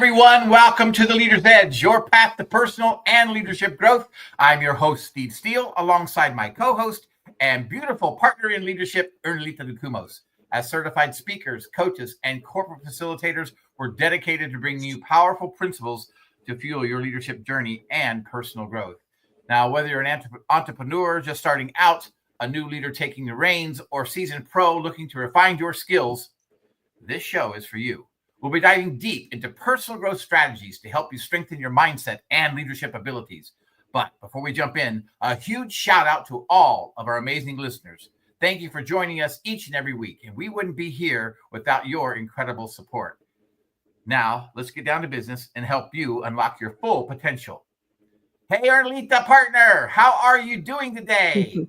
everyone. Welcome to the Leader's Edge, your path to personal and leadership growth. I'm your host, Steele, alongside my co-host and beautiful partner in leadership, Ernelita Dacumos. As certified speakers, coaches, and corporate facilitators, we're dedicated to bringing you powerful principles to fuel your leadership journey and personal growth. Now, whether you're an entrepreneur just starting out, a new leader taking the reins, or seasoned pro looking to refine your skills, this show is for you. We'll be diving deep into personal growth strategies to help you strengthen your mindset and leadership abilities. But before we jump in, a huge shout out to all of our amazing listeners. Thank you for joining us each and every week, and we wouldn't be here without your incredible support. Now, let's get down to business and help you unlock your full potential. Hey, Ernelita partner, how are you doing today?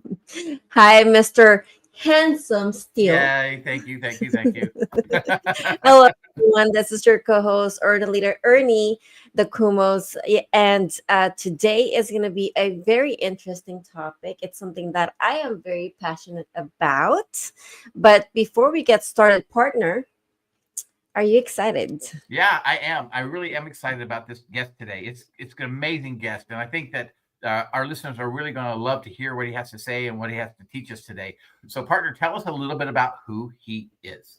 Hi, Mr. Handsome Steele. Yay, thank you. Hello, everyone. This is your co-host, Ernelita Ernie Dacumos, and today is going to be a very interesting topic. It's something that I am very passionate about. But before we get started, partner, are you excited? Yeah, I am. I really am excited about this guest today. It's an amazing guest, and I think that our listeners are really going to love to hear what he has to say and what he has to teach us today. So, partner, tell us a little bit about who he is.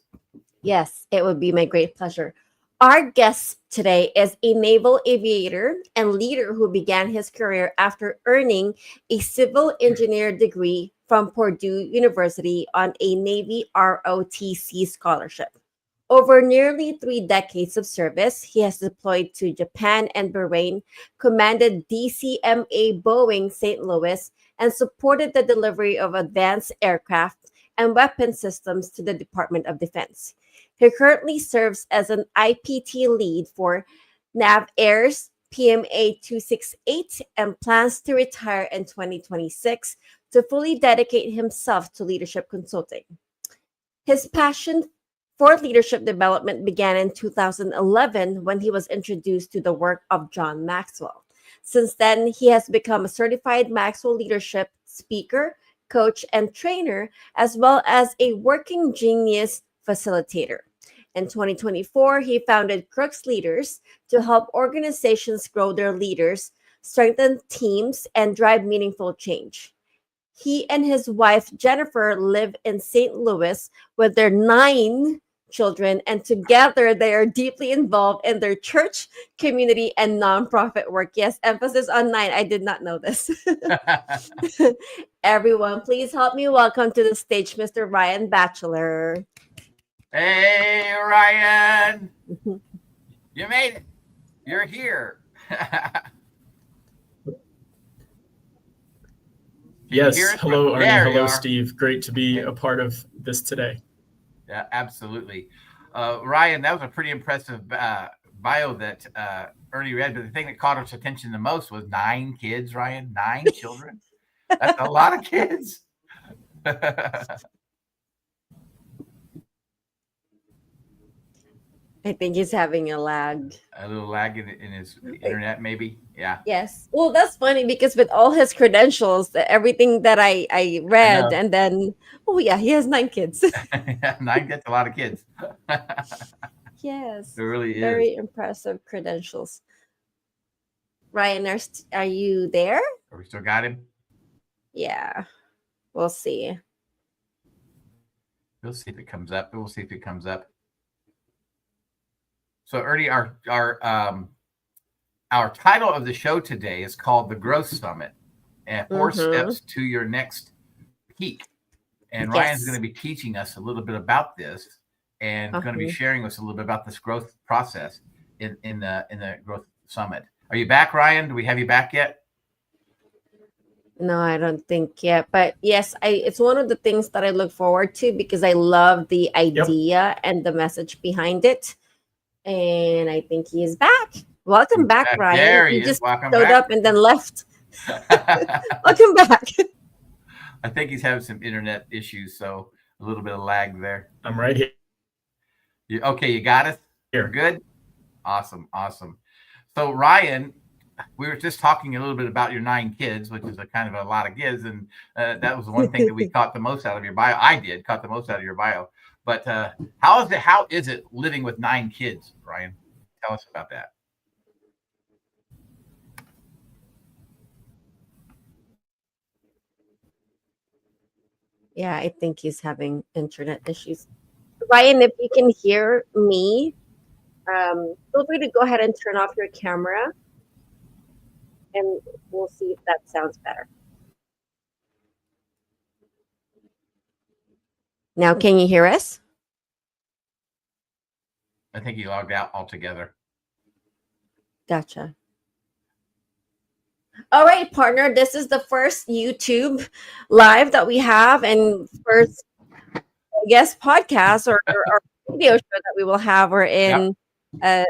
Yes, it would be my great pleasure. Our guest today is a naval aviator and leader who began his career after earning a civil engineer degree from Purdue University on a Navy ROTC scholarship. Over nearly 3 decades of service, he has deployed to Japan and Bahrain, commanded DCMA Boeing St. Louis, and supported the delivery of advanced aircraft and weapon systems to the Department of Defense. He currently serves as an IPT lead for NavAir's PMA 268 and plans to retire in 2026 to fully dedicate himself to leadership consulting. His passion for leadership development began in 2011 when he was introduced to the work of John Maxwell. Since then, he has become a certified Maxwell Leadership speaker, coach, and trainer, as well as a working genius facilitator. In 2024, he founded Crux Leaders to help organizations grow their leaders, strengthen teams, and drive meaningful change. He and his wife, Jennifer, live in St. Louis with their 9 children, and together they are deeply involved in their church, community, and nonprofit work. Yes, emphasis on 9. I did not know this. Everyone, please help me welcome to the stage Mr. Ryan Batchelor. Hey, Ryan. You made it. You're here. Yes. Hello, Arnie. Hello, Steve. Great to be a part of this today. Yeah, absolutely. Ryan, that was a pretty impressive bio that Ernie read, but the thing that caught us attention the most was 9 kids, Ryan. 9 children. That's a lot of kids. I think he's having a lag. A little lag in his internet, maybe. Yeah. Yes. Well, that's funny because with all his credentials, everything that I read, and then, oh yeah, he has 9 kids. 9 kids, a lot of kids. Yes. It really is. Very impressive credentials. Ryan, are you there? Are we still got him? Yeah. We'll see. We'll see if it comes up. So, Ernie, our title of the show today is called The Growth Summit, and 4 steps to your next peak. And Yes. Ryan's going to be teaching us a little bit about this, and going to be sharing us a little bit about this growth process in the Growth Summit. Are you back, Ryan? Do we have you back yet? No, I don't think yet. But yes, it's one of the things that I look forward to because I love the idea and the message behind it. And I think he is back. Welcome back, Ryan. There he just Welcome showed back. up and then left. Welcome back. I think he's having some internet issues, so a little bit of lag there. I'm right here. You got us? You're good? Awesome. So, Ryan, we were just talking a little bit about your 9 kids, which is a kind of a lot of kids, and that was one thing that we caught the most out of your bio. I caught the most out of your bio. But how is it living with 9 kids, Ryan? Tell us about that. Yeah, I think he's having internet issues. Ryan, if you can hear me, feel free to go ahead and turn off your camera, and we'll see if that sounds better. Now, can you hear us? I think he logged out altogether. Gotcha. All right, partner. This is the first YouTube live that we have, and first, I guess, podcast or video show that we will have. We're in. Yep.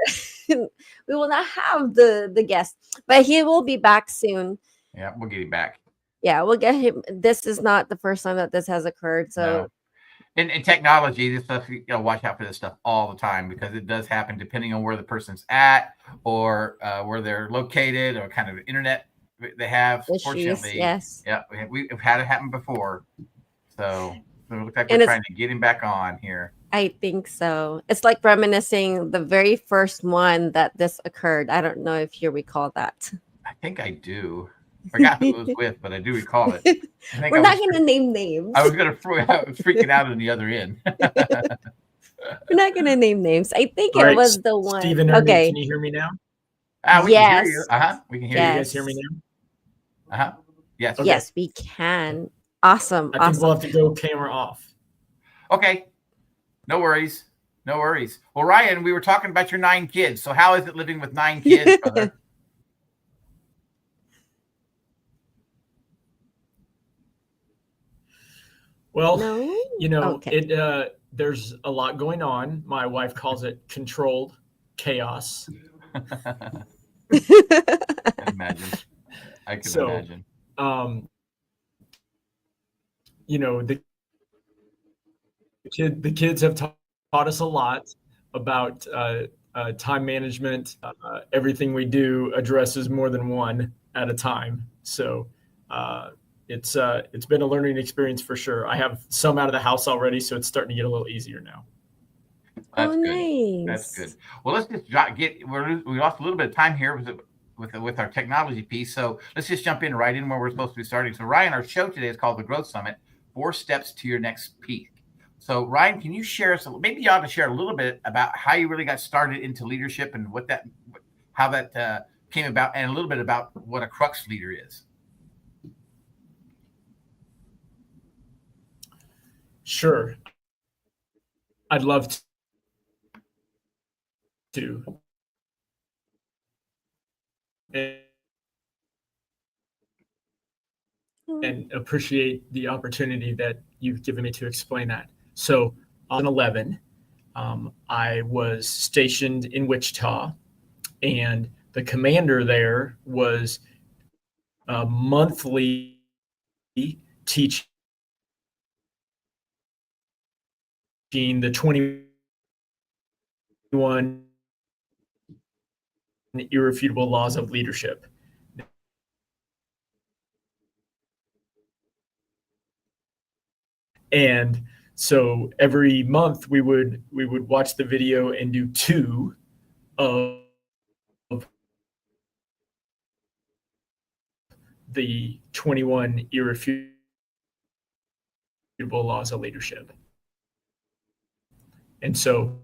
We will not have the guest, but he will be back soon. Yeah, we'll get him back. Yeah, we'll get him. This is not the first time that this has occurred. So. No. In technology, this stuff, watch out for this stuff all the time, because it does happen depending on where the person's at or where they're located or kind of internet they have. Issues, fortunately, yes. Yeah, we've had it happen before. So it looks like we're trying to get him back on here. I think so. It's like reminiscing the very first one that this occurred. I don't know if you recall that. I think I do. I forgot who it was with, but I do recall it. We're not going to name names. I was freaking out on the other end. We're not going to name names. I think it was the one. Stephen, okay. Can you hear me now? We can hear you. We can hear you. You guys hear me now? Yes. Okay. Yes, we can. Awesome. I think we'll have to go camera off. Okay. No worries. Well, Ryan, we were talking about your 9 kids. So how is it living with 9 kids, brother? Well, there's a lot going on. My wife calls it controlled chaos. I can imagine. The kids have taught us a lot about time management. Everything we do addresses more than one at a time. So it's been a learning experience for sure. I have some out of the house already, so it's starting to get a little easier now. That's good. Nice. That's good. Well, let's just we lost a little bit of time here with our technology piece. So let's just jump right in where we're supposed to be starting. So Ryan, our show today is called The Growth Summit, 4 Steps to Your Next Peak. So Ryan, can you share maybe you ought to share a little bit about how you really got started into leadership and how that came about, and a little bit about what a Crux leader is. Sure. I'd love to. And appreciate the opportunity that you've given me to explain that. So on 11, I was stationed in Wichita, and the commander there was monthly teaching the 21 irrefutable laws of leadership. And so every month we would watch the video and do 2 of the 21 irrefutable laws of leadership. And so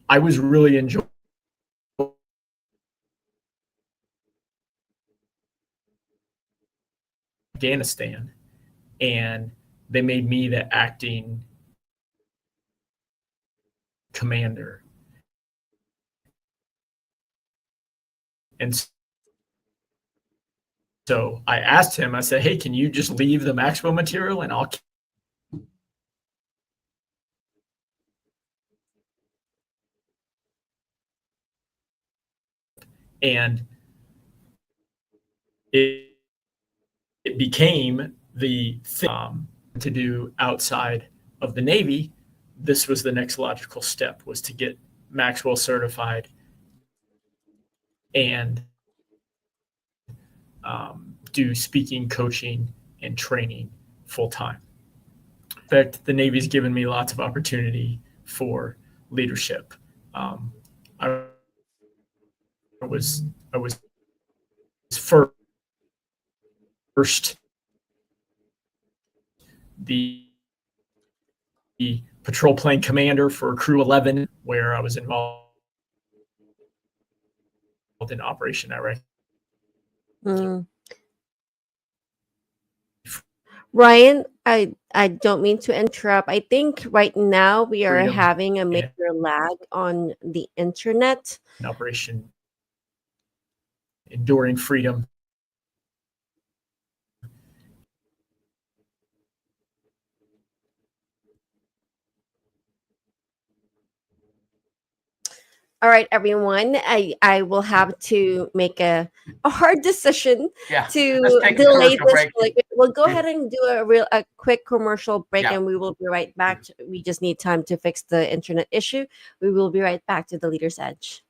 I was really enjoying Afghanistan, and they made me the acting commander. And so I asked him, I said, hey, can you just leave the Maxwell material and I'll. And it became the thing to do outside of the Navy. This was the next logical step, was to get Maxwell certified and do speaking, coaching, and training full time. In fact, the Navy's given me lots of opportunity for leadership. I was first the patrol plane commander for Crew 11, where I was involved in Operation Iraq. Ryan, I don't mean to interrupt. I think right now we are Freedom having a major lag on the internet. In Operation Enduring Freedom. All right, everyone. I will have to make a hard decision to let's take a delay commercial this. break. We'll go ahead and do a quick commercial break, and we will be right back. We just need time to fix the internet issue. We will be right back to the Leader's Edge.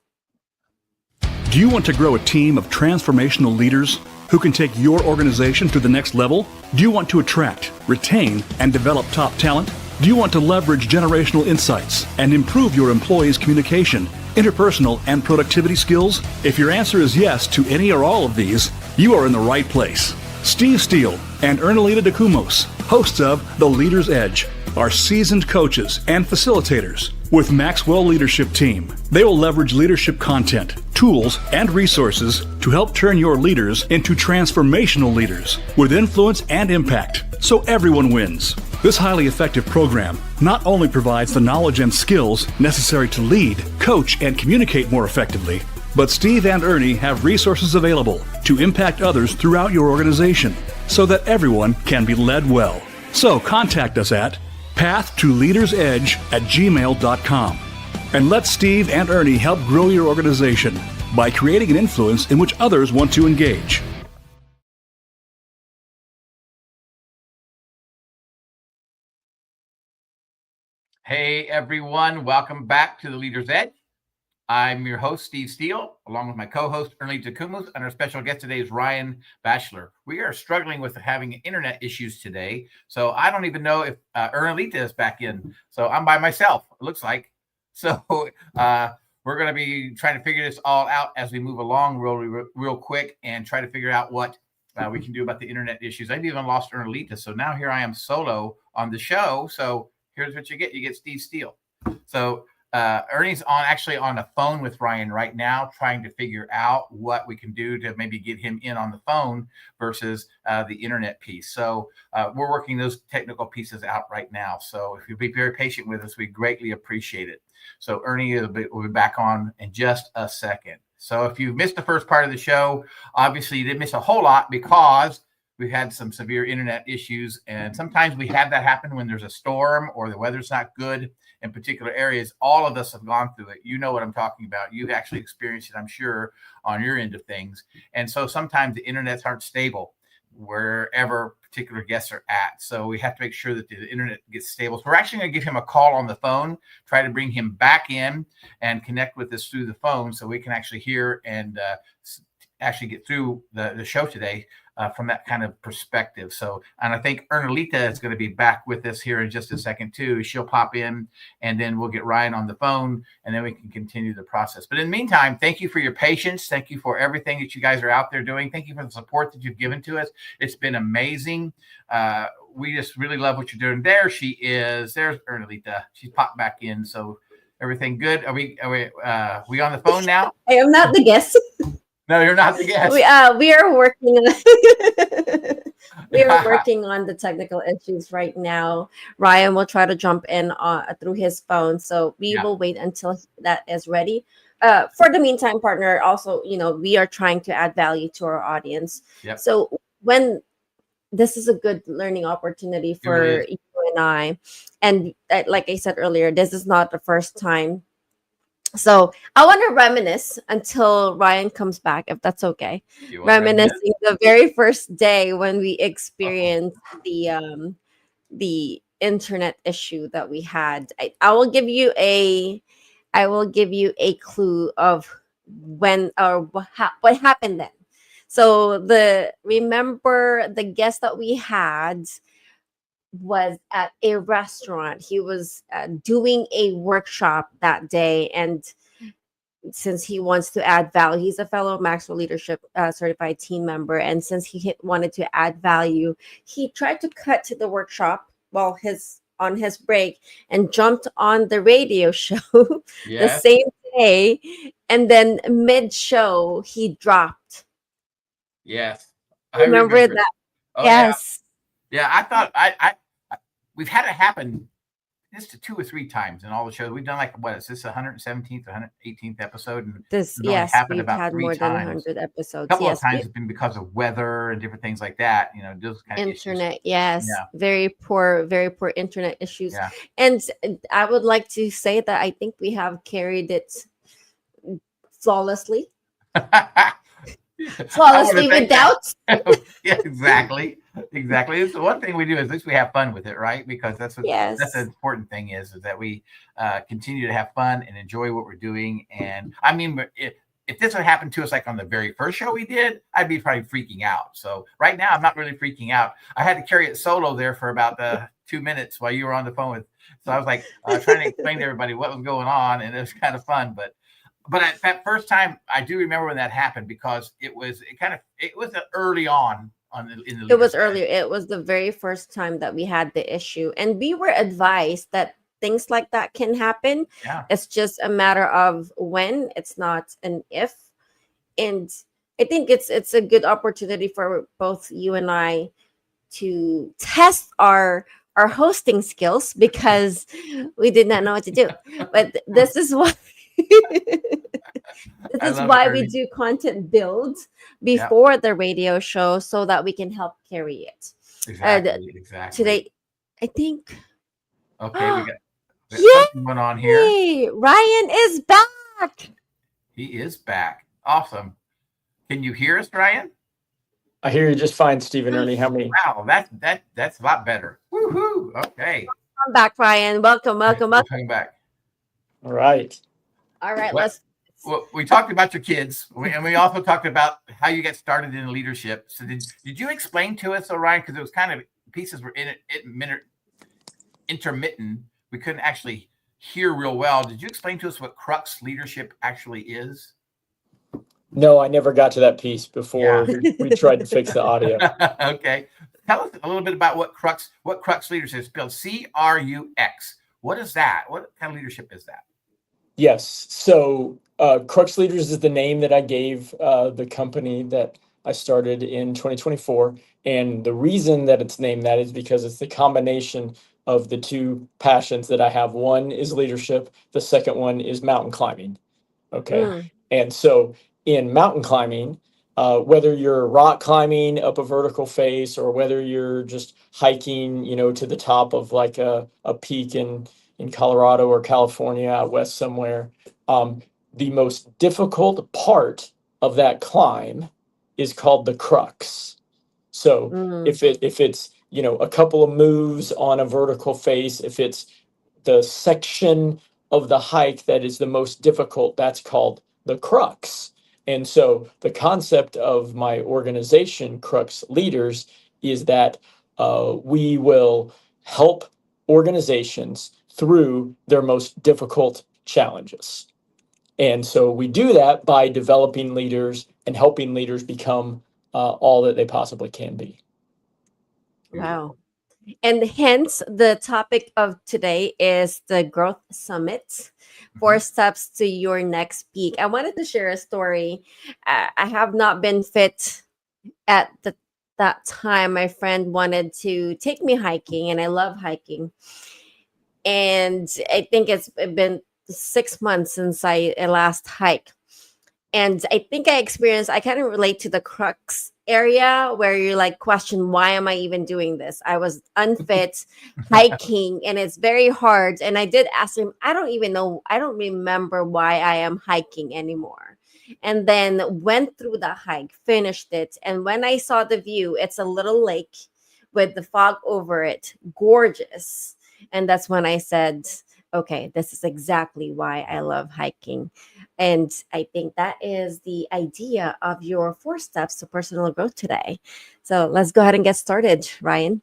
Do you want to grow a team of transformational leaders who can take your organization to the next level? Do you want to attract, retain, and develop top talent? Do you want to leverage generational insights and improve your employees' communication, interpersonal, and productivity skills? If your answer is yes to any or all of these, you are in the right place. Steele and Ernelita Dacumos, hosts of The Leader's Edge, are seasoned coaches and facilitators with Maxwell Leadership Team. They will leverage leadership content, tools, and resources to help turn your leaders into transformational leaders with influence and impact, so everyone wins. This highly effective program not only provides the knowledge and skills necessary to lead, coach, and communicate more effectively, but Steve and Ernie have resources available to impact others throughout your organization so that everyone can be led well. So contact us at pathtoleadersedge@gmail.com and let Steve and Ernie help grow your organization by creating an influence in which others want to engage. Hey everyone, welcome back to the Leader's Edge. I'm your host, Steve Steele, along with my co-host, Ernelita Dacumos, and our special guest today is Ryan Batchelor. We are struggling with having internet issues today, so I don't even know if Ernelita is back in. So I'm by myself, it looks like. So we're going to be trying to figure this all out as we move along real quick and try to figure out what we can do about the internet issues. I've even lost Ernelita, so now here I am solo on the show. So here's what you get. You get Steve Steele. So Ernie's actually on the phone with Ryan right now, trying to figure out what we can do to maybe get him in on the phone versus the internet piece. So we're working those technical pieces out right now. So if you'll be very patient with us, we greatly appreciate it. So Ernie will be back on in just a second. So if you've missed the first part of the show, obviously you didn't miss a whole lot because we've had some severe internet issues. And sometimes we have that happen when there's a storm or the weather's not good in particular areas. All of us have gone through it. You know what I'm talking about. You've actually experienced it, I'm sure, on your end of things. And so sometimes the internets aren't stable wherever particular guests are at. So we have to make sure that the internet gets stable. So we're actually going to give him a call on the phone, try to bring him back in and connect with us through the phone so we can actually hear and actually get through the show today from that kind of perspective. So, and I think Ernelita is going to be back with us here in just a second too. She'll pop in and then we'll get Ryan on the phone and then we can continue the process. But in the meantime, thank you for your patience. Thank you for everything that you guys are out there doing. Thank you for the support that you've given to us. It's been amazing. We just really love what you're doing. There she is. There's Ernelita. She's popped back in. So everything good? Are we on the phone now? I am not the guest. No, you're not the guest. We are working on we are working on the technical issues right now. Ryan will try to jump in through his phone, so we will wait until that is ready. For the meantime, partner, also, we are trying to add value to our audience. Yep. So when this is a good learning opportunity for you and I, and like I said earlier, this is not the first time. So I want to reminisce until Ryan comes back, if that's okay. Reminiscing the very first day when we experienced the internet issue that we had. I will give you a clue of when or what happened then. So remember the guest that we had was at a restaurant. He was doing a workshop that day, and since he wants to add value, he's a fellow Maxwell Leadership certified team member, and since he wanted to add value, he tried to cut to the workshop while on his break and jumped on the radio show the Yes. same day, and then mid show he dropped. Yes. I Remember remember. that? Oh yeah. Yes. Yeah. I thought I we've had it happen just 2 or 3 times in all the shows. We've done like, what is this, 117th, 118th episode? And This, it's only yes, happened we've about had 3 more than times. 100 episodes. A couple Yes, of times it's been because of weather and different things like that. You know, those kind of issues. internet, yes, Yeah. very poor internet issues. Yeah. And I would like to say that I think we have carried it flawlessly I wanna thank without. Yeah, exactly. It's the one thing we do is at least we have fun with it, right? Because that's the Yes. important thing is that we continue to have fun and enjoy what we're doing. And I mean, if this would happen to us like on the very first show we did, I'd be probably freaking out. So right now I'm not really freaking out. I had to carry it solo there for about 2 minutes while you were on the phone with. So I was like trying to explain to everybody what was going on, and it was kind of fun. But at that first time, I do remember when that happened because it was early on in the It was leadership. earlier. It was the very first time that we had the issue, and we were advised that things like that can happen. Yeah. It's just a matter of when. It's not an if. And I think it's a good opportunity for both you and I to test our hosting skills, because we did not know what to do. But this is why I this is love why it, we Ernie. do content build before the radio show, so that we can help carry it. Exactly. Today, I think. Okay, we got Yay! something going on here. Ryan is back. He is back. Awesome. Can you hear us, Ryan? I hear you just fine, Stephen. Ernie, how many? Wow, that's a lot better. Woohoo! Okay. Come back, Ryan. Welcome. Coming back. All right. All right, Well, let's. Well, we talked about your kids, and we also talked about how you get started in leadership. So did you explain to us, Ryan, because it was kind of pieces were intermittent. We couldn't actually hear real well. Did you explain to us what Crux Leadership actually is? No, I never got to that piece before we tried to fix the audio. Okay. Tell us a little bit about what Crux Leaders is, spelled CRUX. What is that? What kind of leadership is that? Yes. So Crux Leaders is the name that I gave the company that I started in 2024. And the reason that it's named that is because it's the combination of the two passions that I have. One is leadership. The second one is mountain climbing. Okay. And so in mountain climbing, whether you're rock climbing up a vertical face or whether you're just hiking, to the top of like a peak in Colorado or California out west somewhere, the most difficult part of that climb is called the crux. So if it's a couple of moves on a vertical face, if it's the section of the hike that is the most difficult, that's called the crux. And so the concept of my organization, Crux Leaders, is that we will help organizations through their most difficult challenges. And so we do that by developing leaders and helping leaders become all that they possibly can be. Wow. And hence the topic of today is the Growth Summit, 4 steps to your next peak. I wanted to share a story. I have not been fit at that time. My friend wanted to take me hiking, and I love hiking. And I think it's been 6 months since I last hiked. And I think I kind of relate to the crux area where you like question, why am I even doing this? I was unfit hiking, and it's very hard. And I did ask him, I don't remember why I am hiking anymore. And then went through the hike, finished it. And when I saw the view, it's a little lake with the fog over it, gorgeous. And that's when I said, okay, this is exactly why I love hiking. And I think that is the idea of your 4 steps to personal growth today. So let's go ahead and get started, Ryan.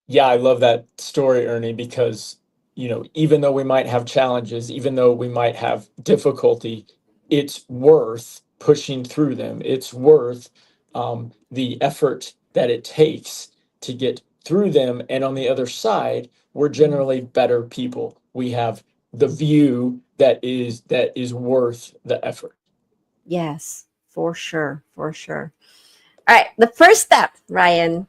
Yeah, I love that story, Ernie, because, even though we might have challenges, even though we might have difficulty, it's worth pushing through them. It's worth the effort that it takes to get through them. And on the other side, we're generally better people. We have the view that is worth the effort. Yes, for sure, for sure. All right, the first step, Ryan.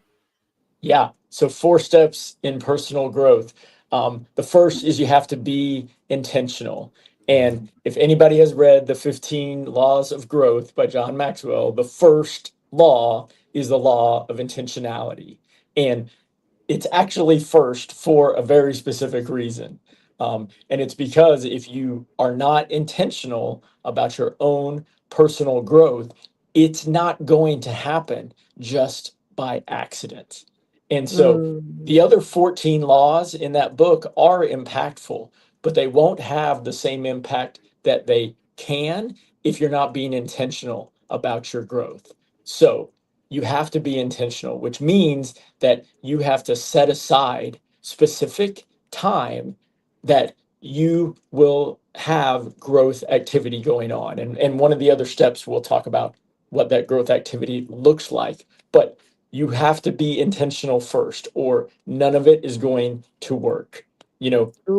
Yeah. So 4 steps in personal growth. The first is you have to be intentional. And if anybody has read the 15 Laws of Growth by John Maxwell, the first law is the law of intentionality. And it's actually first for a very specific reason. And it's because if you are not intentional about your own personal growth, it's not going to happen just by accident. And so Mm, the other 14 laws in that book are impactful, but they won't have the same impact that they can if you're not being intentional about your growth. So you have to be intentional, which means that you have to set aside specific time that you will have growth activity going on. And one of the other steps, we'll talk about what that growth activity looks like. But you have to be intentional first, or none of it is going to work.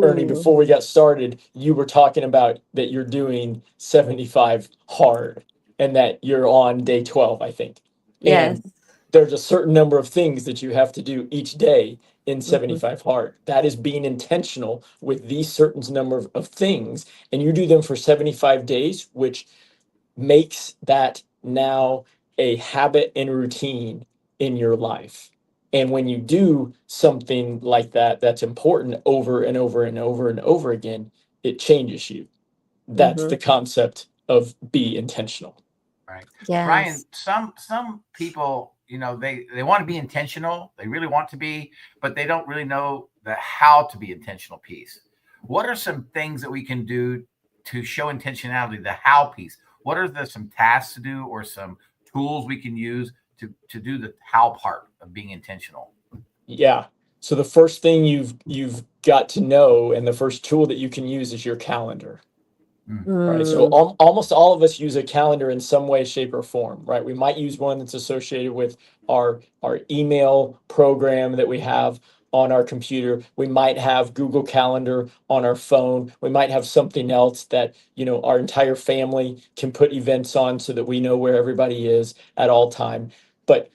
Ernie, ooh, before we got started, you were talking about that you're doing 75 hard and that you're on day 12, I think. yes. And there's a certain number of things that you have to do each day in Mhm. 75 hard. That is being intentional with these certain number of things. And you do them for 75 days, which makes that now a habit and routine in your life. And when you do something like that, that's important over and over and over and over again, it changes you. That's the Mhm. concept of be intentional. Right. Ryan, Yes. some people, they want to be intentional. They really want to be, but they don't really know the how to be intentional piece. What are some things that we can do to show intentionality, the how piece? What are some tasks to do or some tools we can use to do the how part of being intentional? Yeah. So the first thing you've got to know, and the first tool that you can use, is your calendar. Mm. Right. So Mm, almost all of us use a calendar in some way, shape, or form, right? We might use one that's associated with our email program that we have on our computer. We might have Google Calendar on our phone. We might have something else that, our entire family can put events on so that we know where everybody is at all time. But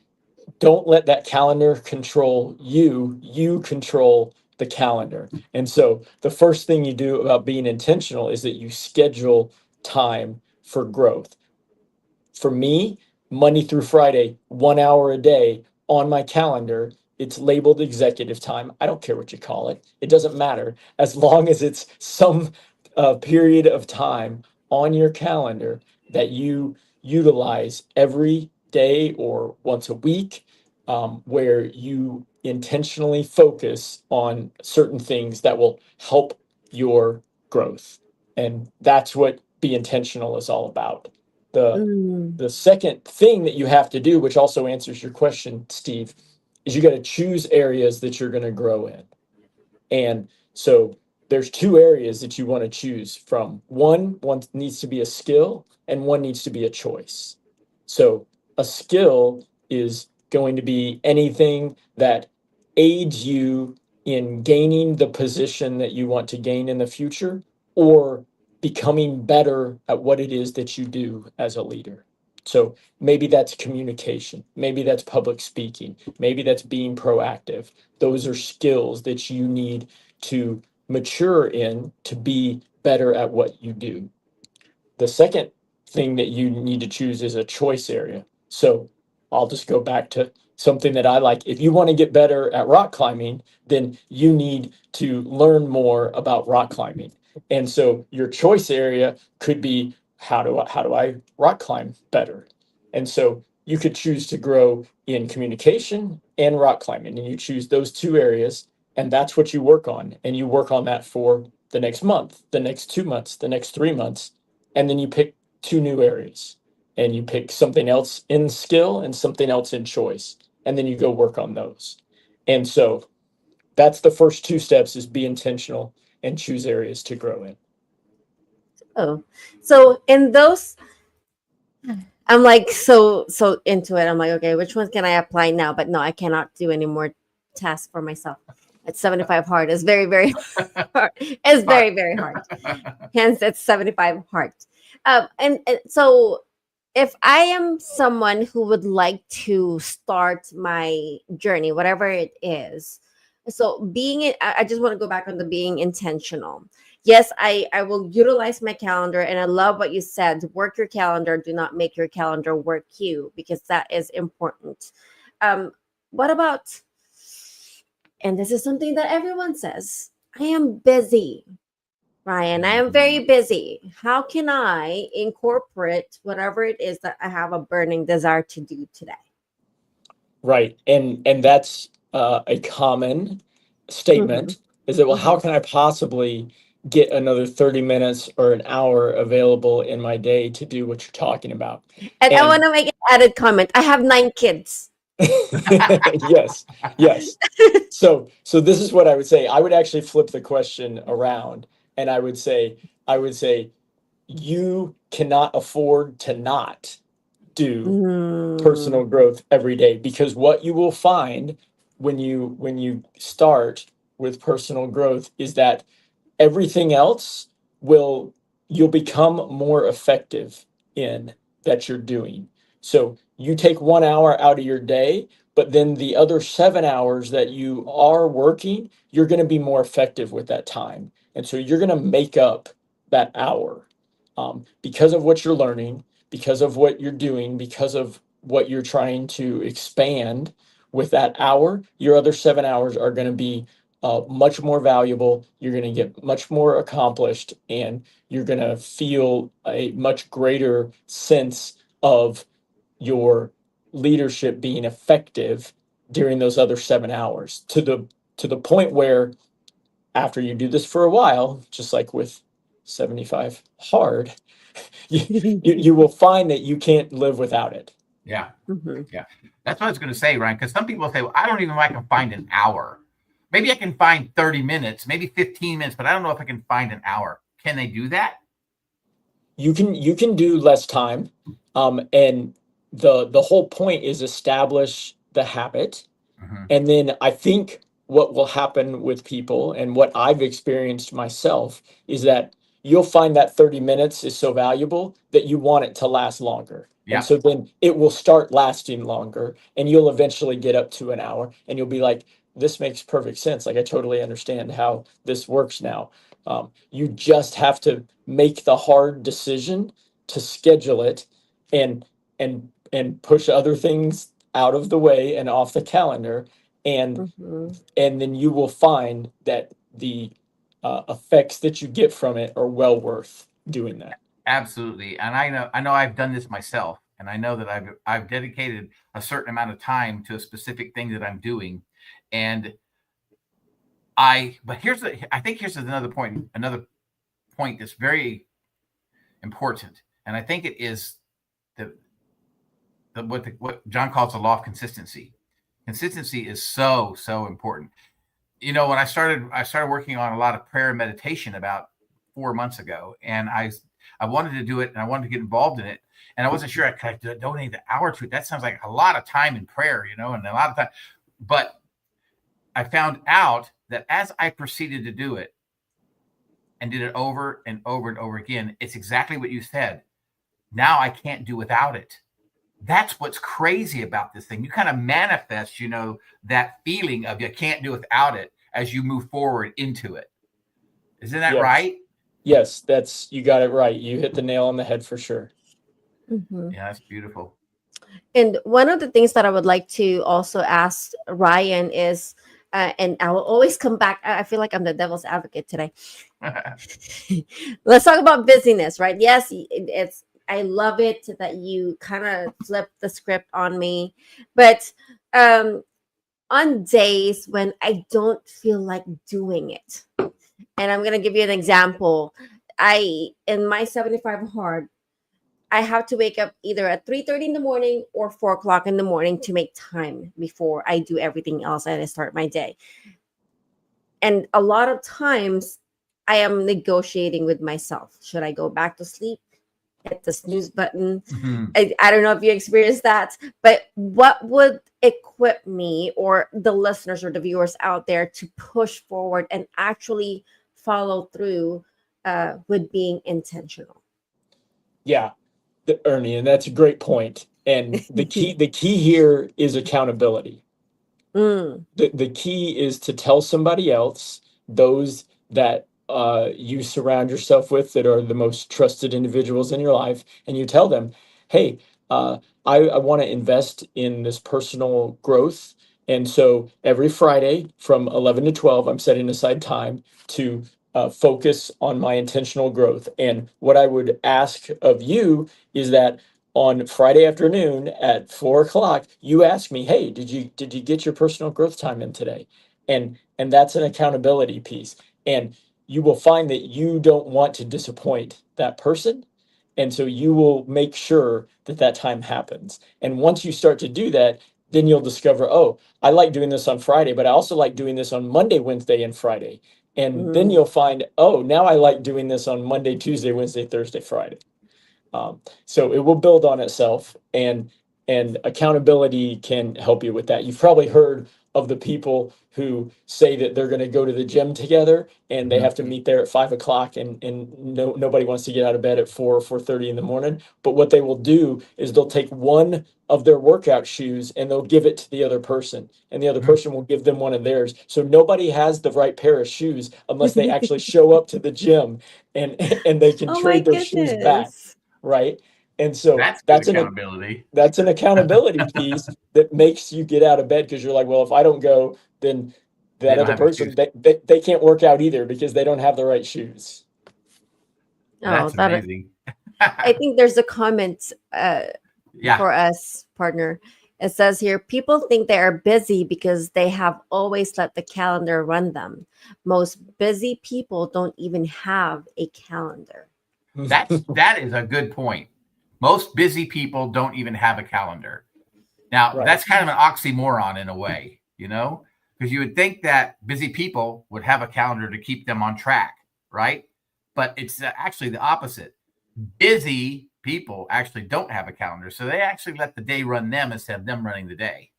don't let that calendar control you. You control the calendar. And so the first thing you do about being intentional is that you schedule time for growth. For me, Monday through Friday, 1 hour a day on my calendar, it's labeled executive time. I don't care what you call it. It doesn't matter as long as it's some period of time on your calendar that you utilize every day or once a week, where you intentionally focus on certain things that will help your growth. And that's what be intentional is all about. The mm, the second thing that you have to do, which also answers your question, Steve, is you got to choose areas that you're going to grow in. And so there's 2 areas that you want to choose from. One needs to be a skill, and one needs to be a choice. So a skill is going to be anything that aids you in gaining the position that you want to gain in the future, or becoming better at what it is that you do as a leader. So maybe that's communication, maybe that's public speaking, maybe that's being proactive. Those are skills that you need to mature in to be better at what you do. The second thing that you need to choose is a choice area. So I'll just go back to something that I like. If you want to get better at rock climbing, then you need to learn more about rock climbing. And so your choice area could be, how do I rock climb better? And so you could choose to grow in communication and rock climbing, and you choose those 2 areas, and that's what you work on. And you work on that for the next month, the next 2 months, the next 3 months, and then you pick 2 new areas, and you pick something else in skill and something else in choice, and then you go work on those. And so that's the first 2 steps, is be intentional and choose areas to grow in. Oh, so in those, I'm like so into it. I'm like, okay, which ones can I apply now? But no, I cannot do any more tasks for myself. It's 75 hard. It's very, very hard. It's very, very hard. Hence, it's 75 hard. And so, if I am someone who would like to start my journey, whatever it is, so I just want to go back on the being intentional. Yes, I will utilize my calendar, and I love what you said. Work your calendar. Do not make your calendar work you, because that is important. What about, and this is something that everyone says, I am busy, Ryan. I am very busy. How can I incorporate whatever it is that I have a burning desire to do today? Right. And that's a common statement, is that, well, how can I possibly get another 30 minutes or an hour available in my day to do what you're talking about? And I want to make an added comment. I have 9 kids. Yes. So this is what I would say. I would actually flip the question around, and I would say you cannot afford to not do personal growth every day, because what you will find when you start with personal growth is that everything else you'll become more effective in that you're doing. So you take 1 hour out of your day, but then the other 7 hours that you are working, you're going to be more effective with that time. And so you're going to make up that hour because of what you're learning, because of what you're doing, because of what you're trying to expand with that hour. Your other 7 hours are going to be much more valuable. You're going to get much more accomplished, and you're going to feel a much greater sense of your leadership being effective during those other 7 hours, to the point where, after you do this for a while, just like with 75 hard, you will find that you can't live without it. Yeah. Yeah. That's what I was going to say, Ryan, because some people say, well, I don't even know if I can find an hour. Maybe I can find 30 minutes, maybe 15 minutes, but I don't know if I can find an hour. Can they do that? You can do less time. And the whole point is establish the habit. And then I think what will happen with people, and what I've experienced myself, is that you'll find that 30 minutes is so valuable that you want it to last longer. Yeah. And so then it will start lasting longer, and you'll eventually get up to an hour, and you'll be like, this makes perfect sense. Like, I totally understand how this works now. You just have to make the hard decision to schedule it, and push other things out of the way and off the calendar, and then you will find that the effects that you get from it are well worth doing that. Absolutely. And I know I've done this myself, and I know that I've dedicated a certain amount of time to a specific thing that I'm doing. And I think here's another point that's very important. And I think it is what John calls the law of consistency. Consistency is so important. You know, when I started working on a lot of prayer and meditation about 4 months ago, and I wanted to do it, and I wanted to get involved in it, and I wasn't sure I could donate an hour to it. That sounds like a lot of time in prayer, you know, and a lot of time. But I found out that as I proceeded to do it and did it over and over and over again, it's exactly what you said. Now I can't do without it. That's what's crazy about this thing. You kind of manifest, you know, that feeling of you can't do without it as you move forward into it. Isn't that right? Yes, you got it right. You hit the nail on the head for sure. Yeah, that's beautiful. And one of the things that I would like to also ask Ryan is, and I will always come back. I feel like I'm the devil's advocate today. Let's talk about busyness, right? Yes, I love it that you kind of flip the script on me. But on days when I don't feel like doing it, and I'm going to give you an example. In my 75 hard, I have to wake up either at 3:30 in the morning or 4 o'clock in the morning to make time before I do everything else and I start my day. And a lot of times I am negotiating with myself. Should I go back to sleep? Hit the snooze button. I don't know if you experienced that, but what would equip me or the listeners or the viewers out there to push forward and actually follow through with being intentional? Yeah, Ernie, and that's a great point. And the key here is accountability. The key is to tell somebody else, those that you surround yourself with that are the most trusted individuals in your life, and you tell them, hey, I want to invest in this personal growth. And so every Friday from 11 to 12, I'm setting aside time to focus on my intentional growth. And what I would ask of you is that on Friday afternoon at 4 o'clock, you ask me, hey, did you get your personal growth time in today? And that's an accountability piece. And you will find that you don't want to disappoint that person. And so you will make sure that that time happens. And once you start to do that, then you'll discover, oh, I like doing this on Friday, but I also like doing this on Monday, Wednesday, and Friday. And then you'll find, oh, now I like doing this on Monday, Tuesday, Wednesday, Thursday, Friday. So it will build on itself, and accountability can help you with that. You've probably heard of the people who say that they're going to go to the gym together and they have to meet there at 5 o'clock, and nobody wants to get out of bed at 4:30 in the morning. But what they will do is they'll take one of their workout shoes and they'll give it to the other person, and the other person will give them one of theirs. So nobody has the right pair of shoes unless they actually show up to the gym, and they can trade their shoes back. Right. And so that's accountability. That's an accountability piece that makes you get out of bed, because you're like, well, if I don't go, then that other person, they can't work out either because they don't have the right shoes. That's amazing. I think there's a comment for us, partner. It says here, people think they are busy because they have always let the calendar run them. Most busy people don't even have a calendar. That is a good point. Most busy people don't even have a calendar. Now, that's kind of an oxymoron in a way, because you would think that busy people would have a calendar to keep them on track, right? But it's actually the opposite. Busy people actually don't have a calendar, so they actually let the day run them instead of them running the day.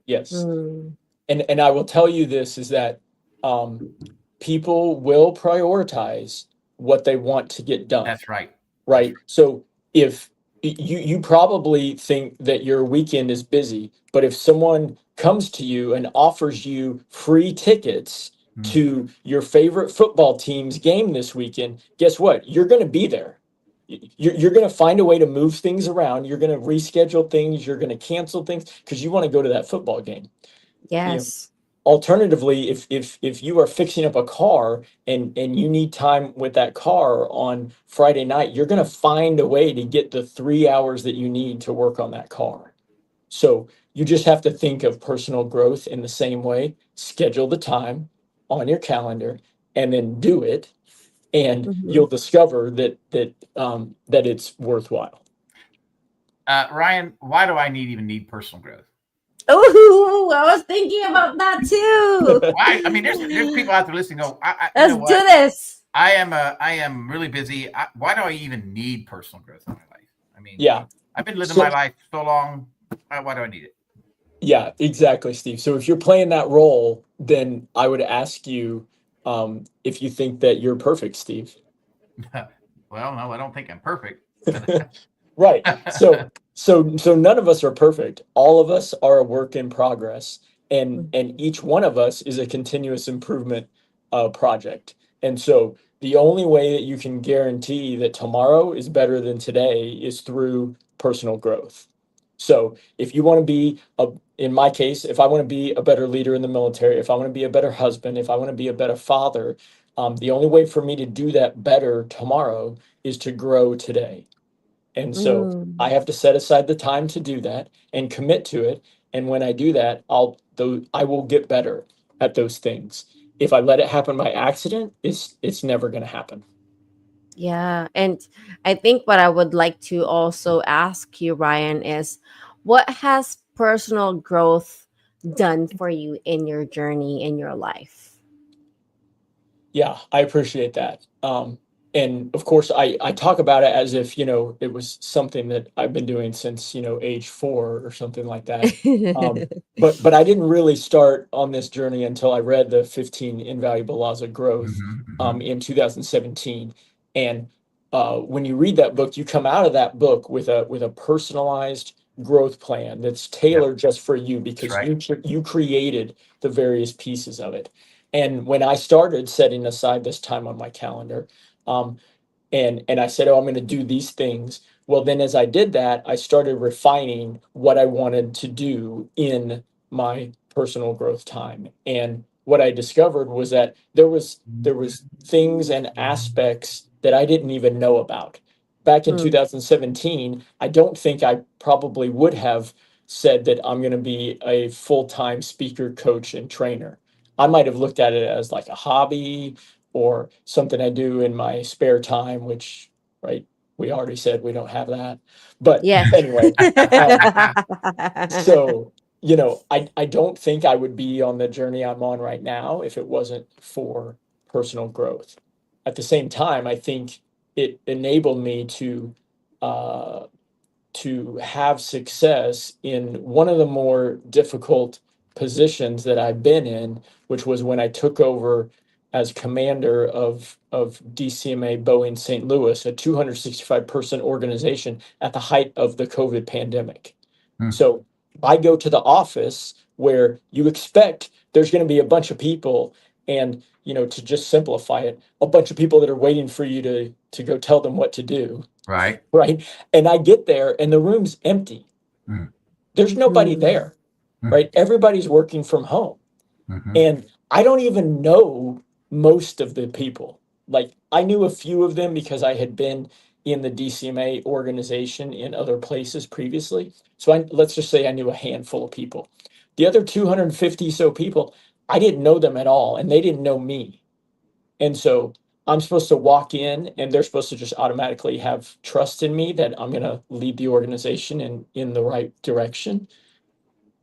Yes. And I will tell you this, is that people will prioritize what they want to get done. That's right. Right. So if you probably think that your weekend is busy, but if someone comes to you and offers you free tickets to your favorite football team's game this weekend, guess what? You're going to be there. You're going to find a way to move things around. You're going to reschedule things. You're going to cancel things because you want to go to that football game. Yes. Alternatively, if you are fixing up a car and you need time with that car on Friday night, you're going to find a way to get the 3 hours that you need to work on that car. So you just have to think of personal growth in the same way. Schedule the time on your calendar and then do it, and you'll discover that it's worthwhile. Ryan, why do I need personal growth? Oh, I was thinking about that too. Why? I mean, there's people out there listening. Let's do this. I am really busy. Why do I even need personal growth in my life? I mean, I've been living my life so long. Why do I need it? Yeah, exactly, Steve. So if you're playing that role, then I would ask you if you think that you're perfect, Steve. Well, no, I don't think I'm perfect. Right. So none of us are perfect. All of us are a work in progress, and each one of us is a continuous improvement project. And so the only way that you can guarantee that tomorrow is better than today is through personal growth. So if you want to be in my case, if I want to be a better leader in the military, if I want to be a better husband, if I want to be a better father, the only way for me to do that better tomorrow is to grow today. And so I have to set aside the time to do that and commit to it. And when I do that, I will get better at those things. If I let it happen by accident, it's never going to happen. Yeah. And I think what I would like to also ask you, Ryan, is what has personal growth done for you in your journey in your life? Yeah, I appreciate that. And of course, I talk about it as if, it was something that I've been doing since, age 4 or something like that. Um, but I didn't really start on this journey until I read the 15 Invaluable Laws of Growth in 2017. And when you read that book, you come out of that book with a personalized growth plan that's tailored just for you, because right. you created the various pieces of it. And when I started setting aside this time on my calendar, um, and I said, oh, I'm going to do these things. Well, then as I did that, I started refining what I wanted to do in my personal growth time. And what I discovered was that there was things and aspects that I didn't even know about. Back in 2017, I don't think I probably would have said that I'm going to be a full-time speaker, coach, and trainer. I might have looked at it as like a hobby or something I do in my spare time, which, right, we already said we don't have that. But Yes. anyway, so, I don't think I would be on the journey I'm on right now if it wasn't for personal growth. At the same time, I think it enabled me uh, to have success in one of the more difficult positions that I've been in, which was when I took over as commander of DCMA Boeing St. Louis, a 265 person organization at the height of the COVID pandemic. So I go to the office where you expect there's going to be a bunch of people, and to just simplify it, a bunch of people that are waiting for you to go tell them what to do. Right. Right. And I get there and the room's empty. Mm. There's nobody there. Right. Everybody's working from home. And I don't even know most of the people. Like, I knew a few of them because I had been in the DCMA organization in other places previously. So let's just say I knew a handful of people. The other 250 so people, I didn't know them at all, and they didn't know me. And so I'm supposed to walk in and they're supposed to just automatically have trust in me that I'm going to lead the organization in the right direction.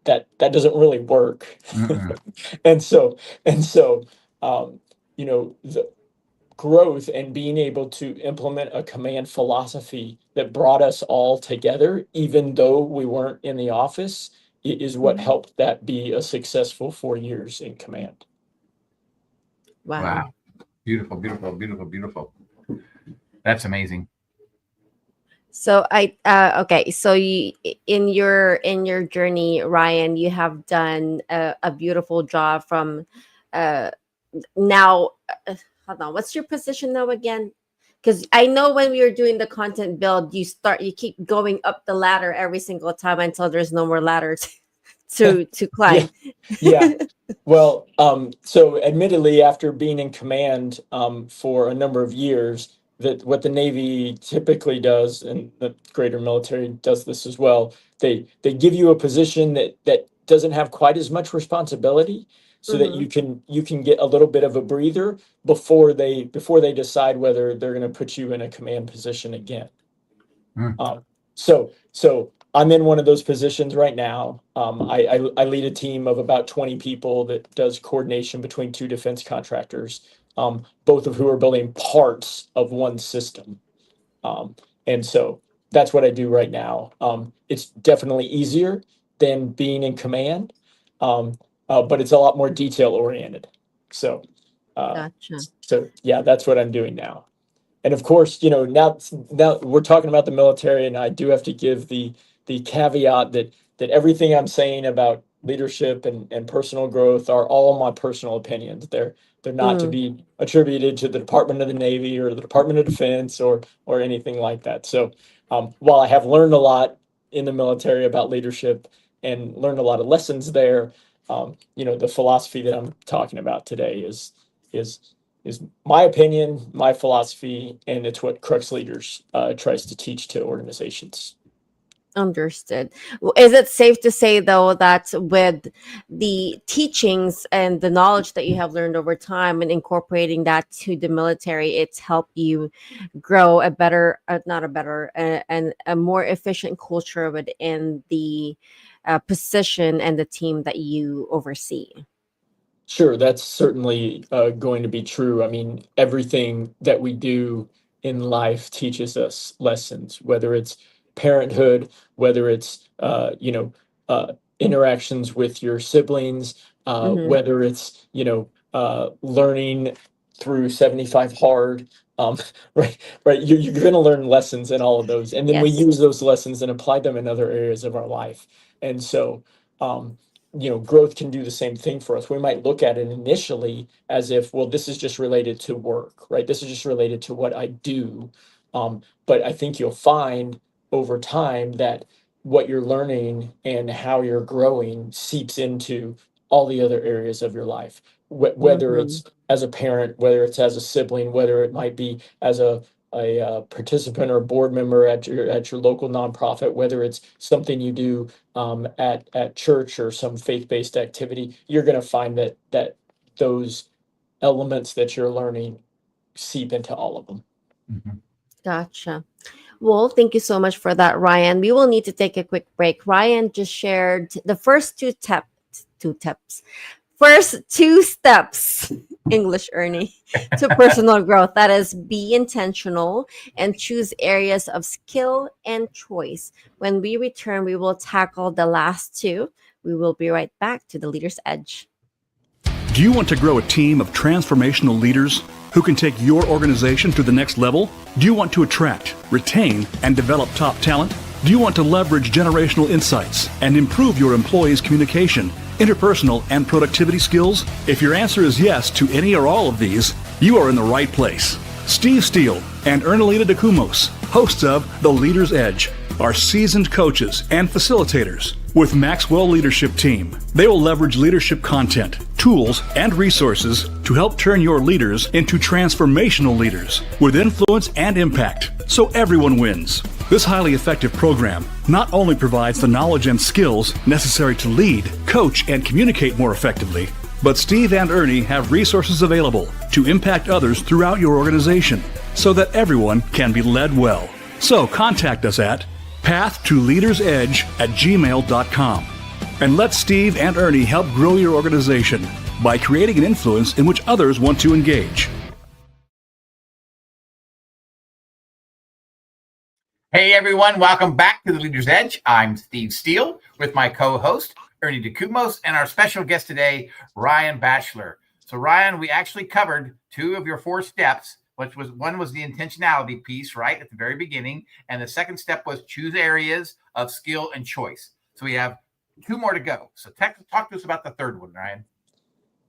That doesn't really work. and so and so the growth and being able to implement a command philosophy that brought us all together, even though we weren't in the office, is what helped that be a successful 4 years in command. Wow. Beautiful, beautiful, beautiful, beautiful. That's amazing. So okay, so you, in your journey, Ryan, you have done a beautiful job from now. Hold on, what's your position now again? Because I know when we were doing the content build, you keep going up the ladder every single time until there's no more ladder to climb. Yeah. Well, so admittedly, after being in command for a number of years, that what the Navy typically does, and the greater military does this as well, they give you a position that doesn't have quite as much responsibility, so that you can get a little bit of a breather before they decide whether they're going to put you in a command position again. So I'm in one of those positions right now. I lead a team of about 20 people that does coordination between two defense contractors, both of who are building parts of one system. And so that's what I do right now. It's definitely easier than being in command, but it's a lot more detail oriented. So, Gotcha. so yeah, that's what I'm doing now. And of course, now we're talking about the military, and I do have to give the caveat that everything I'm saying about leadership and personal growth are all my personal opinions. They're not to be attributed to the Department of the Navy or the Department of Defense or anything like that. So while I have learned a lot in the military about leadership and learned a lot of lessons there, the philosophy that I'm talking about today is my opinion, my philosophy, and it's what Crux Leaders tries to teach to organizations. Understood. Is it safe to say, though, that with the teachings and the knowledge that you have learned over time and incorporating that to the military, it's helped you grow a better, not a better, and a more efficient culture within the position and the team that you oversee? Sure, that's certainly going to be true. I mean, everything that we do in life teaches us lessons, whether it's parenthood, whether it's interactions with your siblings, Mm-hmm. whether it's learning through 75 hard. Um, right. You're going to learn lessons in all of those, and then we Yes. use those lessons and apply them in other areas of our life. And so, growth can do the same thing for us. We might look at it initially as if, well, this is just related to work, right? This is just related to what I do. But I think you'll find over time that what you're learning and how you're growing seeps into all the other areas of your life, whether Mm-hmm. it's as a parent, whether it's as a sibling, whether it might be as a participant or board member at your local nonprofit, whether it's something you do at church or some faith-based activity. You're going to find that those elements that you're learning seep into all of them. Mhm. Gotcha. Well, thank you so much for that, Ryan. We will need to take a quick break. Ryan just shared the first first two steps, English Ernie, to personal growth. That is, be intentional and choose areas of skill and choice. When we return, we will tackle the last two. We will be right back to the Leader's Edge. Do you want to grow a team of transformational leaders who can take your organization to the next level? Do you want to attract, retain, and develop top talent? Do you want to leverage generational insights and improve your employees' communication, interpersonal, and productivity skills? If your answer is yes to any or all of these, you are in the right place. Steve Steele and Ernelita Dacumos, hosts of The Leader's Edge, are seasoned coaches and facilitators with Maxwell Leadership Team. They will leverage leadership content, tools, and resources to help turn your leaders into transformational leaders with influence and impact, so everyone wins. This highly effective program not only provides the knowledge and skills necessary to lead, coach, and communicate more effectively, but Steve and Ernie have resources available to impact others throughout your organization so that everyone can be led well. So contact us at pathtoleadersedge@gmail.com and let Steve and Ernie help grow your organization by creating an influence in which others want to engage. Hey everyone, welcome back to the Leader's Edge. I'm Steve Steele with my co-host Ernie Dacumos and our special guest today, Ryan Batchelor. So Ryan, we actually covered two of your four steps, which was one was the intentionality piece, right, at the very beginning, and the second step was choose areas of skill and choice. So we have two more to go. So talk to us about the third one, Ryan.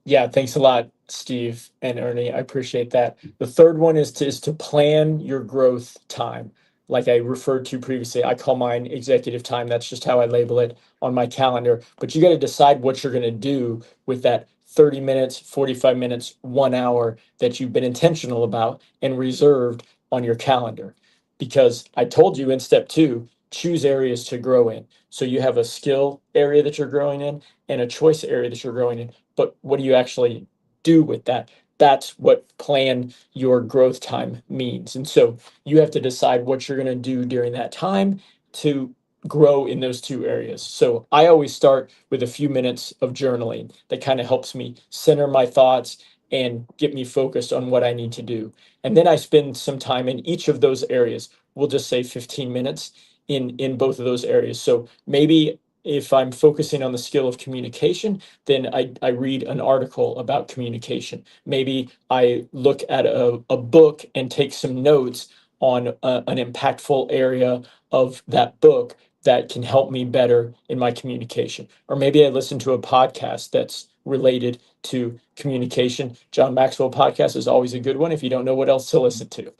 Yeah, thanks a lot, Steve and Ernie. I appreciate that. The third one is to plan your growth time. Like I referred to previously, I call mine executive time. That's just how I label it on my calendar. But you got to decide what you're going to do with that 30 minutes, 45 minutes, 1 hour that you've been intentional about and reserved on your calendar. Because I told you in step 2, choose areas to grow in. So you have a skill area that you're growing in and a choice area that you're growing in. But what do you actually do with that? That's what plan your growth time means. And so you have to decide what you're going to do during that time to grow in those two areas. So I always start with a few minutes of journaling that kind of helps me center my thoughts and get me focused on what I need to do. And then I spend some time in each of those areas. We'll just say 15 minutes in both of those areas. So maybe if I'm focusing on the skill of communication, then I read an article about communication. Maybe I look at a book and take some notes on an impactful area of that book that can help me better in my communication. Or maybe I listen to a podcast that's related to communication. John Maxwell podcast is always a good one if you don't know what else to listen to.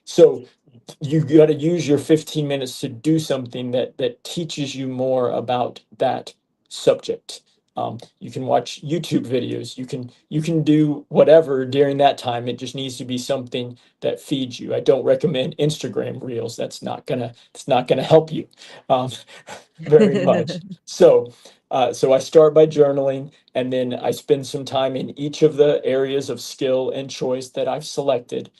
So you got to use your 15 minutes to do something that teaches you more about that subject. You can watch YouTube videos. You can do whatever during that time. It just needs to be something that feeds you. I don't recommend Instagram Reels. It's not gonna help you very much. So I start by journaling, and then I spend some time in each of the areas of skill and choice that I've selected.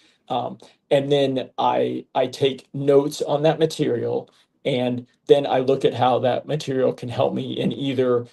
And then I take notes on that material, and then I look at how that material can help me in either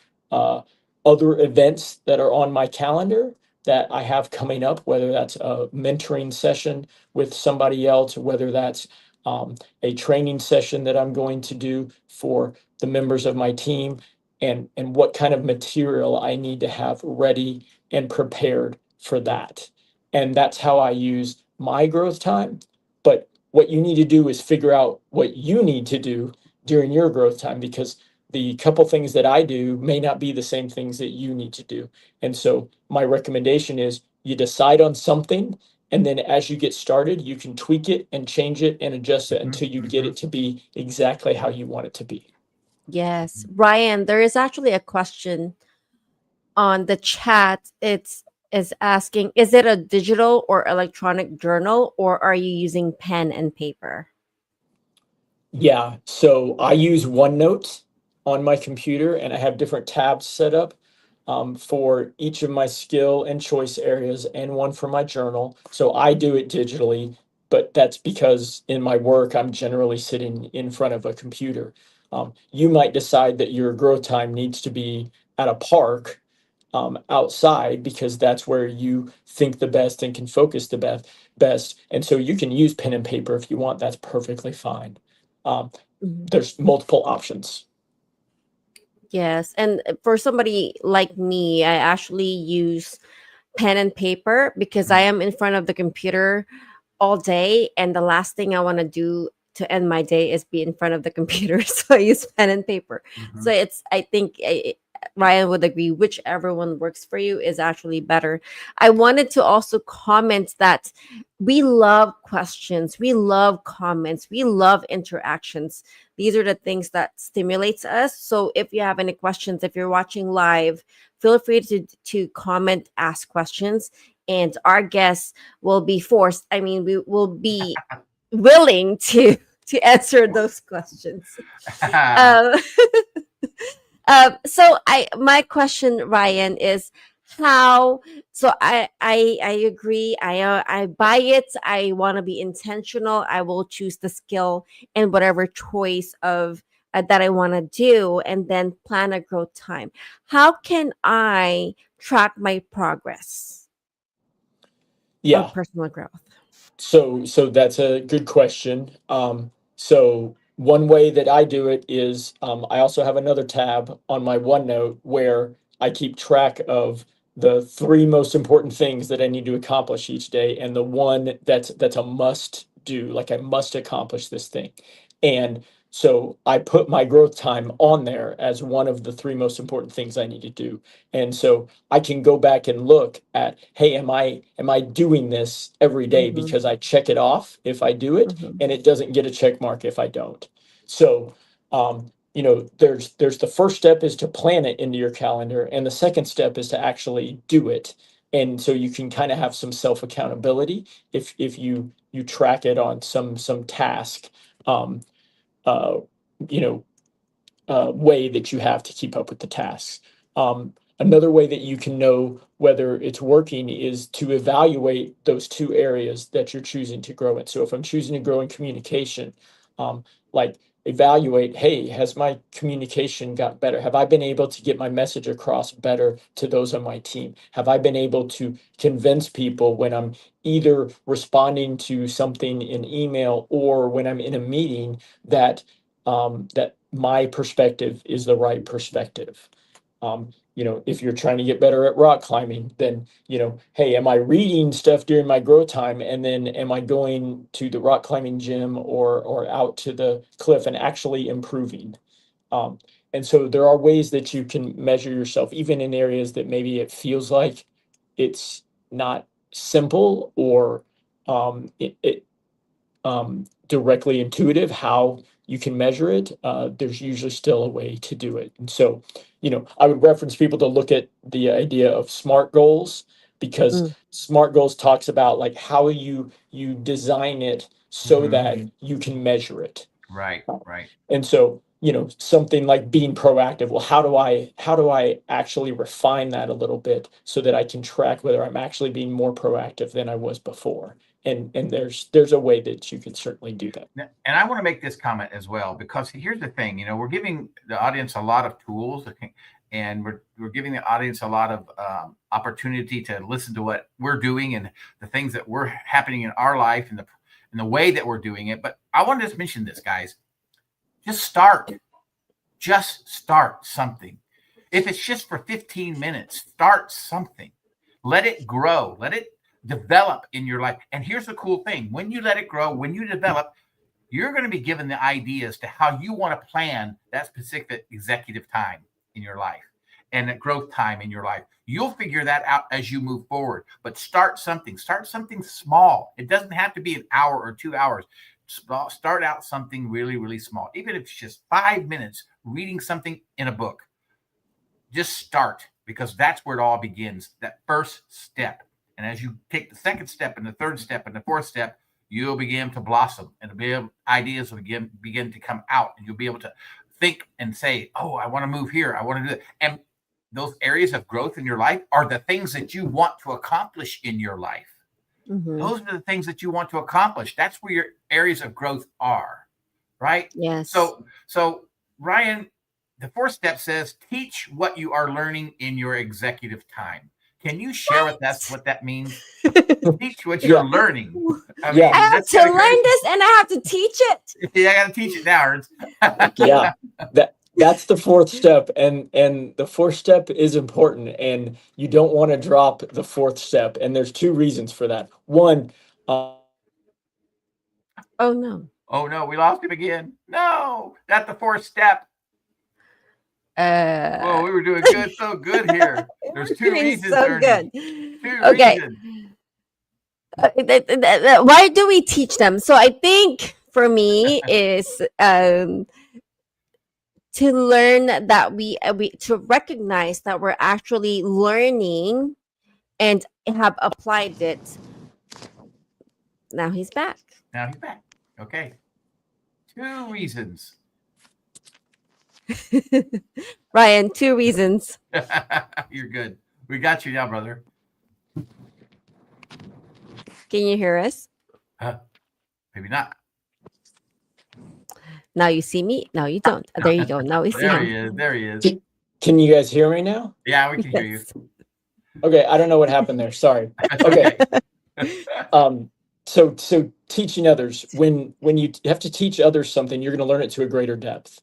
other events that are on my calendar that I have coming up, whether that's a mentoring session with somebody else, or whether that's a training session that I'm going to do for the members of my team, and what kind of material I need to have ready and prepared for that. And that's how I use my growth time. But what you need to do is figure out what you need to do during your growth time, because the couple things that I do may not be the same things that you need to do. And so my recommendation is you decide on something, and then as you get started, you can tweak it and change it and adjust it until you get it to be exactly how you want it to be. Yes. Ryan, there is actually a question on the chat. It's is asking, is it a digital or electronic journal, or are you using pen and paper? Yeah, so I use OneNote on my computer, and I have different tabs set up for each of my skill and choice areas, and one for my journal. So I do it digitally, but that's because in my work, I'm generally sitting in front of a computer. You might decide that your growth time needs to be at a park outside, because that's where you think the best and can focus the best. And so you can use pen and paper if you want. That's perfectly fine. Mhm. There's multiple options. Yes. And for somebody like me, I actually use pen and paper because I am in front of the computer all day. And the last thing I want to do to end my day is be in front of the computer. So I use pen and paper. So it's, I think Ryan would agree, whichever one works for you is actually better. I wanted to also comment that we love questions, we love comments, we love interactions. These are the things that stimulates us. So if you have any questions, if you're watching live, feel free to comment, ask questions, and our guests will be forced. I mean, we will be willing to answer those questions. Um, so my question, Ryan, is how. So I agree. I buy it. I want to be intentional. I will choose the skill and whatever choice of that I want to do, and then plan a growth time. How can I track my progress Yeah. of personal growth? So that's a good question. So one way that I do it is I also have another tab on my OneNote where I keep track of the 3 most important things that I need to accomplish each day, and the one that's a must do, like I must accomplish this thing. And so I put my growth time on there as one of the 3 most important things I need to do. And so I can go back and look at, hey, am I doing this every day? Mm-hmm, Because I check it off if I do it, mm-hmm, and it doesn't get a check mark if I don't. So there's the first step is to plan it into your calendar, and the second step is to actually do it. And so you can kind of have some self accountability if you track it on some task, um, uh, you know way that you have to keep up with the tasks. Another way that you can know whether it's working is to evaluate those 2 areas that you're choosing to grow in. So if I'm choosing to grow in communication, like evaluate, hey, has my communication got better? Have I been able to get my message across better to those on my team? Have I been able to convince people when I'm either responding to something in email or when I'm in a meeting that that my perspective is the right perspective? If you're trying to get better at rock climbing, then, hey, am I reading stuff during my growth time? And then am I going to the rock climbing gym or out to the cliff and actually improving? And so there are ways that you can measure yourself, even in areas that maybe it feels like it's not simple or it directly intuitive how you can measure it. There's usually still a way to do it. And so, I would reference people to look at the idea of SMART goals, because mm, SMART goals talks about like how you design it so that you can measure it. Right. And so, something like being proactive. Well, how do I actually refine that a little bit so that I can track whether I'm actually being more proactive than I was before? And there's a way that you can certainly do that. And I want to make this comment as well, because here's the thing, we're giving the audience a lot of tools and we're giving the audience a lot of opportunity to listen to what we're doing and the things that were happening in our life and the way that we're doing it. But I want to just mention this, guys. Just start something. If it's just for 15 minutes, start something. Let it grow. Let it develop in your life. And here's the cool thing. When you let it grow, when you develop, you're going to be given the ideas to how you want to plan that specific executive time in your life and that growth time in your life. You'll figure that out as you move forward. But start something small. It doesn't have to be an hour or 2 hours. Start out something really, really small. Even if it's just 5 minutes reading something in a book. Just start, because that's where it all begins, that first step. And as you take the second step and the third step and the fourth step, you'll begin to blossom, and ideas will begin to come out, and you'll be able to think and say, oh, I want to move here. I want to do that. And those areas of growth in your life are the things that you want to accomplish in your life. Mhm. Those are the things that you want to accomplish. That's where your areas of growth are, right? Yes. So Ryan, the fourth step says, teach what you are learning in your executive time. Can you share with us what that means? Teach what you're learning. I mean, I have that's to kinda learn crazy. this and I have to teach it. Yeah, I got to teach it now, Ernst. Yeah, that's the fourth step, and the fourth step is important, and you don't want to drop the fourth step, and there's two reasons for that. One, Oh no. Oh no, we lost him again. No, that's the fourth step. Whoa, we were doing good, so good here. There's We're two doing reasons, so Ernie. good. Two Okay. reasons. Why do we teach them? So I think for me is to learn that we to recognize that we're actually learning and have applied it. Now he's back. Now he's back. Okay. Two reasons. Ryan, two reasons. You're good. We got you now, brother. Can you hear us? Maybe not. Now you see me. Now you don't. There you go. Now we see There him. he is. There he is. can you guys hear me now? Yeah, we can hear you. Yes. Okay, I don't know what happened there. Sorry. Okay. So teaching others, when you have to teach others something, you're going to learn it to a greater depth.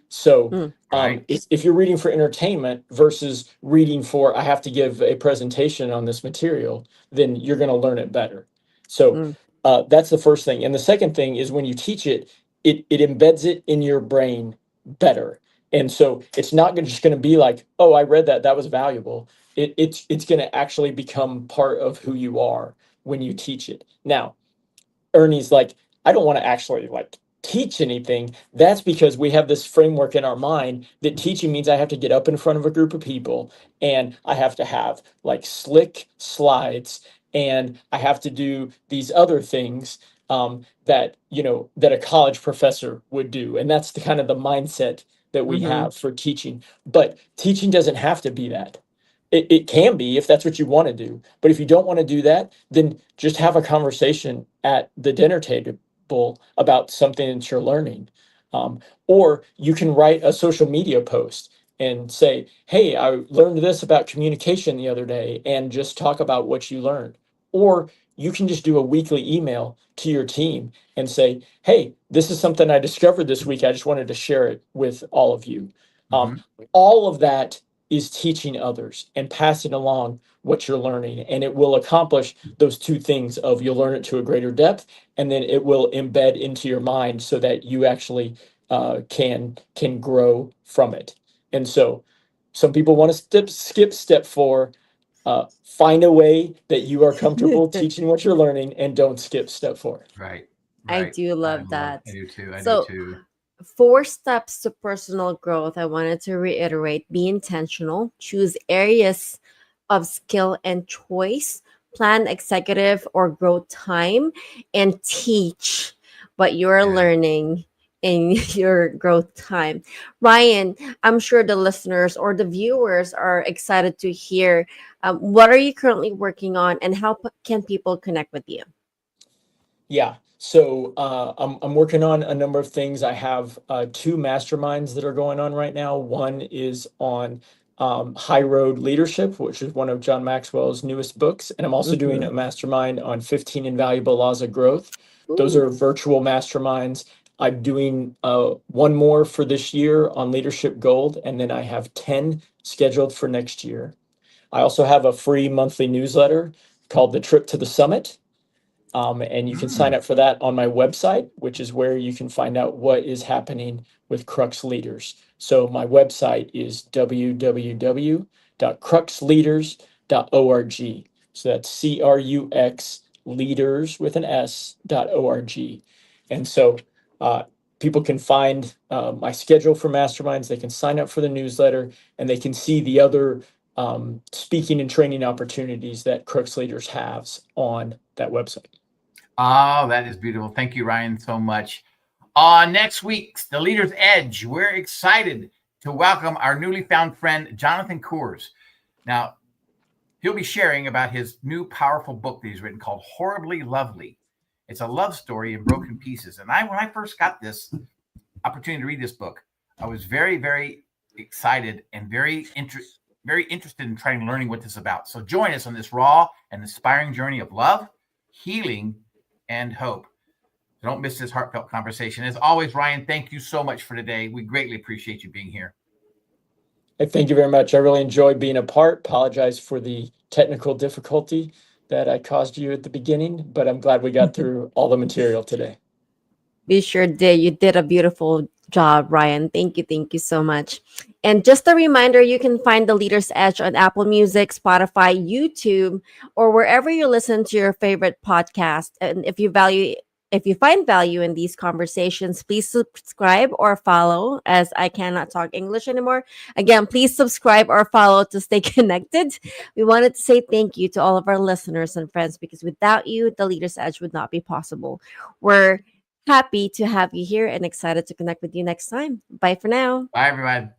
So Right. if you're reading for entertainment versus reading for, I have to give a presentation on this material, then you're going to learn it better. So that's the first thing. And the second thing is when you teach it, it embeds it in your brain better. And so it's not just going to be like, oh, I read that was valuable. It's going to actually become part of who you are when you teach it. Now, Ernie's like, I don't want to actually like teach anything. That's because we have this framework in our mind that teaching means I have to get up in front of a group of people and I have to have like slick slides and I have to do these other things that a college professor would do. And that's the kind of the mindset that we have for teaching. But teaching doesn't have to be that. It can be if that's what you want to do. But if you don't want to do that, then just have a conversation at the dinner table about something that you're learning. Or you can write a social media post and say, hey, I learned this about communication the other day, and just talk about what you learned. Or you can just do a weekly email to your team and say, hey, this is something I discovered this week. I just wanted to share it with all of you. All of that is teaching others and passing along what you're learning, and it will accomplish those two things of you'll learn it to a greater depth, and then it will embed into your mind so that you actually can grow from it. And so some people want to skip step 4. Find a way that you are comfortable teaching what you're learning, and don't skip step 4. Right. I do love that. I do too. So- do too. 4 steps to personal growth. I wanted to reiterate: be intentional, choose areas of skill and choice, plan executive or growth time, and teach what you're learning in your growth time. Ryan, I'm sure the listeners or the viewers are excited to hear what are you currently working on and how can people connect with you? Yeah. So I'm working on a number of things. I have 2 masterminds that are going on right now. One is on High Road Leadership, which is one of John Maxwell's newest books. And I'm also doing a mastermind on 15 Invaluable Laws of Growth. Those are virtual masterminds. I'm doing one more for this year on Leadership Gold, and then I have 10 scheduled for next year. I also have a free monthly newsletter called The Trip to the Summit. And you can sign up for that on my website, which is where you can find out what is happening with Crux Leaders. So my website is www.cruxleaders.org. So that's CRUX leaders with an S.org. And so people can find my schedule for masterminds. They can sign up for the newsletter, and they can see the other speaking and training opportunities that Crux Leaders has on that website. Oh, that is beautiful. Thank you, Ryan, so much. Next week's The Leader's Edge, we're excited to welcome our newly found friend, Jonathan Coors. Now, he'll be sharing about his new powerful book that he's written called Horribly Lovely. It's a love story in broken pieces. And when I first got this opportunity to read this book, I was very, very excited and very interested in trying learning what this is about. So join us on this raw and inspiring journey of love, healing, and hope. Don't miss this heartfelt conversation. As always, Ryan, thank you so much for today. We greatly appreciate you being here. Thank you very much. I really enjoyed being a part. Apologize for the technical difficulty that I caused you at the beginning, but I'm glad we got through all the material today. We sure did. You did a beautiful job, Ryan. Thank you. Thank you so much. And just a reminder, you can find The Leader's Edge on Apple Music, Spotify, YouTube, or wherever you listen to your favorite podcast. And if you find value in these conversations, please subscribe or follow, as I cannot talk English anymore. Again, please subscribe or follow to stay connected. We wanted to say thank you to all of our listeners and friends, because without you, The Leader's Edge would not be possible. We're happy to have you here and excited to connect with you next time. Bye for now. Bye, everyone.